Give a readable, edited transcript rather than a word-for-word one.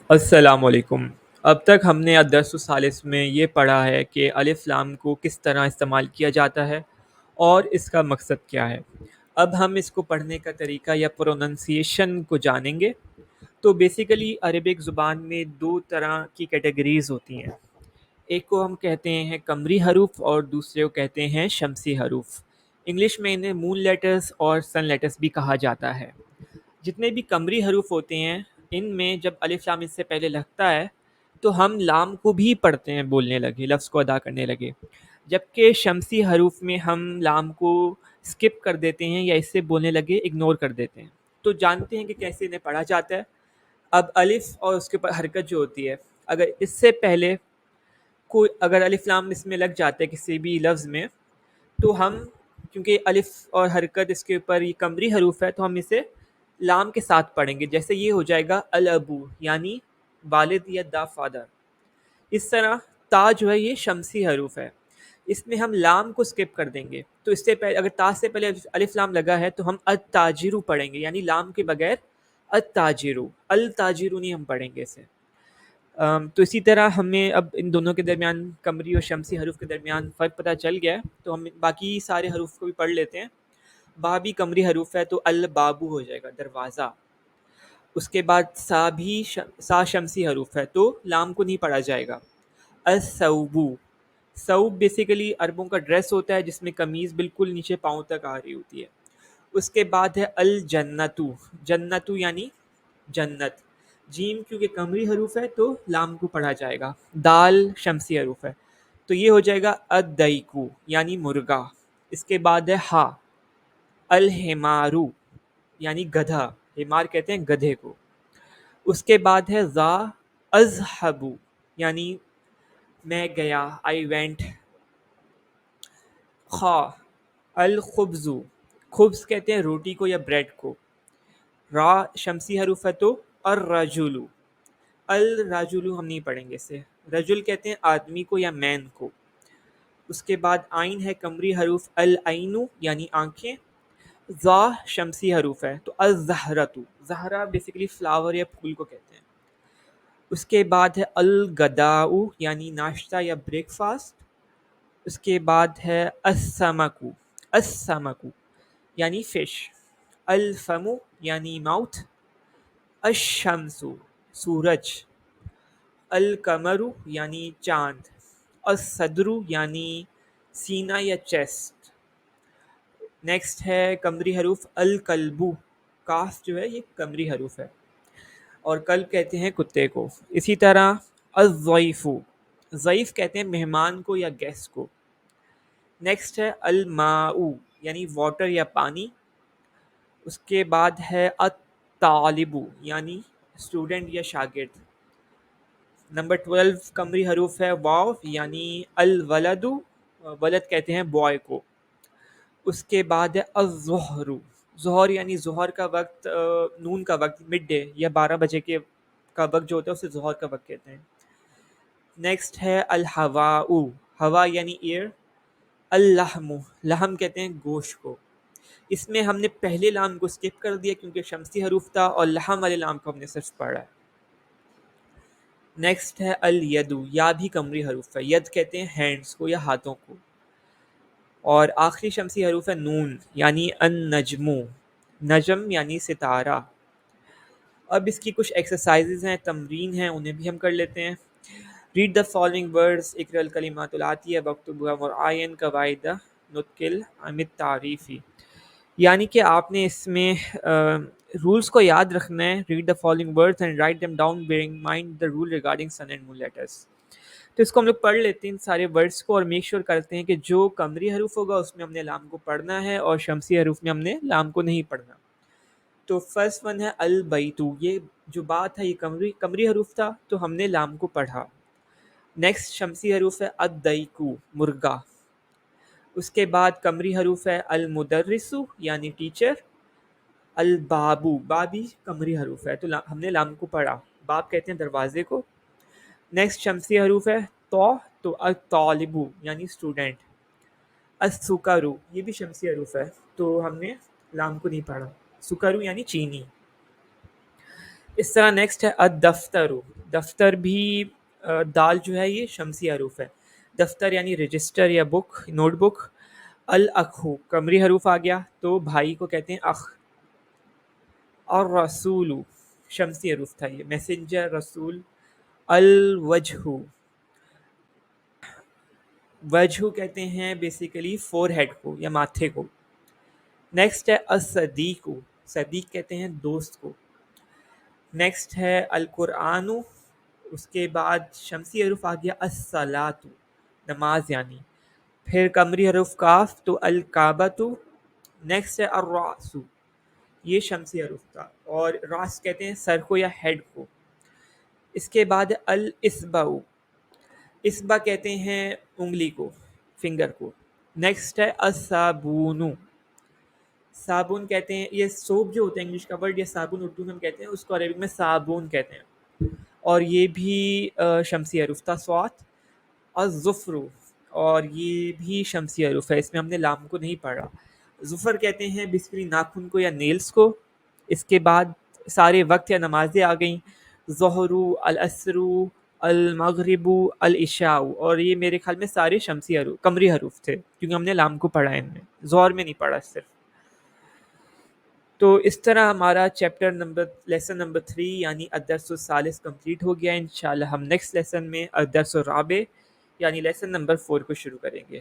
السلام علیکم۔ اب تک ہم نے الدرس الثالث میں یہ پڑھا ہے کہ الف لام کو کس طرح استعمال کیا جاتا ہے اور اس کا مقصد کیا ہے۔ اب ہم اس کو پڑھنے کا طریقہ یا پروننسیشن کو جانیں گے۔ تو بیسیکلی عربک زبان میں دو طرح کی کیٹیگریز ہوتی ہیں، ایک کو ہم کہتے ہیں قمری حروف اور دوسرے کو کہتے ہیں شمسی حروف۔ انگلش میں انہیں مون لیٹرز اور سن لیٹرز بھی کہا جاتا ہے۔ جتنے بھی قمری حروف ہوتے ہیں ان میں جب الف لام اس سے پہلے لگتا ہے تو ہم لام کو بھی پڑھتے ہیں، بولنے لگے، لفظ کو ادا کرنے لگے، جبکہ شمسی حروف میں ہم لام کو سکپ کر دیتے ہیں یا اس سے بولنے لگے اگنور کر دیتے ہیں۔ تو جانتے ہیں کہ کیسے انہیں پڑھا جاتا ہے۔ اب الف اور اس کے اوپر حرکت جو ہوتی ہے، اگر اس سے پہلے کوئی اگر الف لام اس میں لگ جاتا ہے کسی بھی لفظ میں، تو ہم کیونکہ الف اور حرکت اس کے اوپر یہ قمری حروف ہے تو ہم اسے لام کے ساتھ پڑھیں گے، جیسے یہ ہو جائے گا الابو یعنی والد یا دا فادر۔ اس طرح تا جو ہے یہ شمسی حروف ہے، اس میں ہم لام کو سکپ کر دیں گے، تو اس سے پہلے اگر تا سے پہلے الف لام لگا ہے تو ہم التاجرو پڑھیں گے، یعنی لام کے بغیر التاجرو، التاجرو نہیں ہم پڑھیں گے اسے۔ تو اسی طرح ہمیں اب ان دونوں کے درمیان قمری اور شمسی حروف کے درمیان فرق پتہ چل گیا ہے، تو ہم باقی سارے حروف کو بھی پڑھ لیتے ہیں۔ با بھی قمری حروف ہے تو البابو ہو جائے گا، دروازہ۔ اس کے بعد سا شمسی حروف ہے تو لام کو نہیں پڑھا جائے گا۔ الثوبو، ثوب بیسیکلی عربوں کا ڈریس ہوتا ہے جس میں قمیض بالکل نیچے پاؤں تک آ رہی ہوتی ہے۔ اس کے بعد ہے الجنتو، جنتو یعنی جنت۔ جیم کیونکہ قمری حروف ہے تو لام کو پڑھا جائے گا۔ دال شمسی حروف ہے تو یہ ہو جائے گا الدیکو یعنی مرغا۔ اس کے بعد ہے ہا، الحمارو یعنی گدھا، حمار کہتے ہیں گدھے کو۔ اس کے بعد ہے ذا، اذهبو یعنی میں گیا، آئی وینٹ۔ خا، الخبزو، خبز کہتے ہیں روٹی کو یا بریڈ کو۔ را شمسی حروف ہے تو الرجلو، الرجلو ہم نہیں پڑھیں گے اسے، رجل کہتے ہیں آدمی کو یا مین کو۔ اس کے بعد آئین ہے قمری حروف، العینو یعنی آنکھیں۔ ذا شمسی حروف ہے تو الزہرتو، زہرہ بیسیکلی فلاور یا پھول کو کہتے ہیں۔ اس کے بعد ہے الغداؤ یعنی ناشتہ یا بریک فاسٹ۔ اس کے بعد ہے السمکو، السمکو یعنی فش۔ الفمو یعنی ماؤتھ۔ الشمسو سورج۔ القمرو یعنی چاند۔ الصدرو یعنی سینہ یا چیسٹ۔ نیکسٹ ہے قمری حروف، الکلبو، کاف جو ہے یہ قمری حروف ہے اور کلب کہتے ہیں کتے کو۔ اسی طرح الضیفو، ضیف کہتے ہیں مہمان کو یا گیسٹ کو۔ نیکسٹ ہے الماء یعنی واٹر یا پانی۔ اس کے بعد ہے الطالبو یعنی اسٹوڈنٹ یا شاگرد۔ نمبر 12 قمری حروف ہے واو یعنی الولدو، ولد کہتے ہیں بوائے کو۔ اس کے بعد ہے الظہر، ظہر یعنی ظہر کا وقت، نون کا وقت، مڈ ڈے یا 12 بجے کے کا وقت جو ہوتا ہے اسے ظہر کا وقت کہتے ہیں۔ نیکسٹ ہے الہواء، ہوا یعنی ایئر۔ اللحم، لحم کہتے ہیں گوشت کو۔ اس میں ہم نے پہلے لام کو سکپ کر دیا کیونکہ شمسی حروف تھا اور لحم والے لام کو ہم نے صرف پڑھا ہے۔ نیکسٹ ہے الیدو، یا بھی قمری حروف ہے، ید کہتے ہیں ہینڈز کو یا ہاتھوں کو۔ اور آخری شمسی حروف ہے نون یعنی النجمو، نجم یعنی ستارہ۔ اب اس کی کچھ ایکسرسائزز ہیں، تمرین ہیں، انہیں بھی ہم کر لیتے ہیں۔ ریڈ دا فالوئنگ ورڈز، اقرأ الکلمات الآتیہ واکتبھا مراعیا قواعد نطق العامۃ تعریفی، یعنی کہ آپ نے اس میں رولز کو یاد رکھنا ہے۔ Read the following words and write them down bearing mind the rule regarding sun and moon letters. تو اس کو ہم لوگ پڑھ لیتے ہیں ان سارے ورڈز کو اور میک شور کرتے ہیں کہ جو قمری حروف ہوگا اس میں ہم نے لام کو پڑھنا ہے اور شمسی حروف میں ہم نے لام کو نہیں پڑھنا۔ تو فرسٹ ون ہے البیتو، یہ جو بات ہے یہ قمری حروف تھا تو ہم نے لام کو پڑھا۔ نیکسٹ شمسی حروف ہے الدیکو، مرغا۔ اس کے بعد قمری حروف ہے المدرسو یعنی ٹیچر۔ البابو، بابی قمری حروف ہے تو ہم نے لام کو پڑھا، باب کہتے ہیں دروازے کو۔ نیکسٹ شمسی حروف ہے تو الطالبو یعنی اسٹوڈنٹ۔ السکرو، یہ بھی شمسی حروف ہے تو ہم نے لام کو نہیں پڑھا، سکرو یعنی چینی۔ اس طرح نیکسٹ ہے الدفترو، دفتر بھی دال جو ہے یہ شمسی حروف ہے. دفتر یعنی رجسٹر یا بک، نوٹ بک. الاخو قمری حروف آ گیا تو بھائی کو کہتے ہیں اخ. اور رسول شمسی حروف تھا یہ، میسنجر، رسول. الوجہ، وجہ کہتے ہیں بیسیکلی فور ہیڈ کو یا ماتھے کو. نیکسٹ ہے الصدیق، صدیق کہتے ہیں دوست کو. نیکسٹ ہے القرآن، اس کے بعد شمسی حروف آ گیا الصلاۃ، نماز یعنی. پھر قمری حروف کاف تو الکعبۃ. نیکسٹ ہے الراس، یہ شمسی حروف تھا اور راس کہتے ہیں سر کو یا ہیڈ کو. اس کے بعد الاصبع، اصبع کہتے ہیں انگلی کو، فنگر کو. نیکسٹ ہے الصابون، صابن کہتے ہیں یہ سوپ جو ہوتا ہے انگلش کا ورڈ، یہ صابن اردو میں ہم کہتے ہیں، اس کو عربک میں صابون کہتے ہیں. اور یہ بھی شمسی حروف تھا صاد. الظفر، اور یہ بھی شمسی حروف ہے، اس میں ہم نے لام کو نہیں پڑھا. ظفر کہتے ہیں بیسیکلی ناخن کو یا نیلز کو. اس کے بعد سارے وقت یا نمازیں آ گئیں، ظہر، العصر، المغرب، العشاء. اور یہ میرے خیال میں سارے شمسی حروف قمری حروف تھے کیونکہ ہم نے لام کو پڑھا ہے ان میں، ظہر میں نہیں پڑھا صرف. تو اس طرح ہمارا چیپٹر نمبر لیسن نمبر 3 یعنی الدرس الثالث کمپلیٹ ہو گیا. انشاءاللہ ہم نیکسٹ لیسن میں الدرس الرابع یعنی لیسن نمبر 4 کو شروع کریں گے.